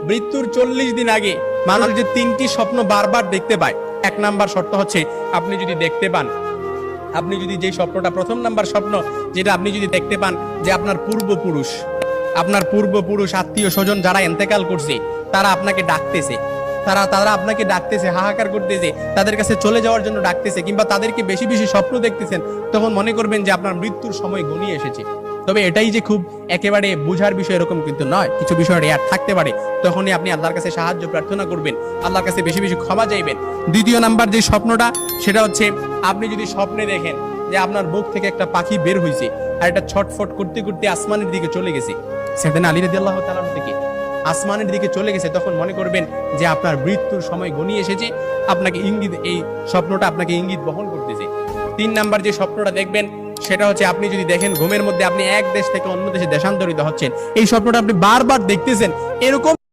মৃত্যুর 40 দিন আগে মানুষ যে 3টি স্বপ্ন বারবার দেখতে পায়, 1 নাম্বার শর্ত হচ্ছে আপনি যদি দেখতে পান, আপনি যদি যে স্বপ্নটা, প্রথম নাম্বার স্বপ্ন যেটা আপনি যদি দেখতে পান যে আপনার পূর্বপুরুষ আত্মীয় স্বজন যারা ইন্তেকাল করছে তারা আপনাকে ডাকতেছে, তারা আপনাকে ডাকতেছে, হাহাকার করতেছে, তাদের কাছে চলে যাওয়ার জন্য ডাকতেছে, কিংবা তাদেরকে বেশি বেশি স্বপ্ন দেখতেছেন, তখন মনে করবেন যে আপনার মৃত্যুর সময় ঘনিয়ে এসেছে। তবে এটাই যে খুব একেবারে বুঝার বিষয় এরকম কিন্তু নয়, কিছু বিষয় রেয়ার থাকতে পারে। তখনই আপনি আল্লাহর কাছে সাহায্য প্রার্থনা করবেন, আল্লাহর কাছে বেশি বেশি ক্ষমা চাইবেন। দ্বিতীয় নাম্বার যে স্বপ্নটা সেটা হচ্ছে আপনি যদি স্বপ্নে দেখেন যে আপনার বুক থেকে একটা পাখি বের হয়েছে আর এটা ছটফট করতে করতে আসমানের দিকে চলে গেছে, সাইয়েদনা আলী রাদিয়াল্লাহু তাআলা থেকে আসমানের দিকে চলে গেছে, তখন মনে করবেন যে আপনার মৃত্যুর সময় ঘনিয়ে এসেছে, আপনাকে ইঙ্গিত, এই স্বপ্নটা আপনাকে ইঙ্গিত বহন করতেছে। 3 নাম্বার যে স্বপ্নটা দেখবেন সেটা হচ্ছে আপনি যদি দেখেন ঘুমের মধ্যে আপনি এক দেশ থেকে অন্য দেশে দেশান্তরিত হচ্ছেন, এই স্বপ্নটা আপনি বারবার দেখতেছেন, এরকম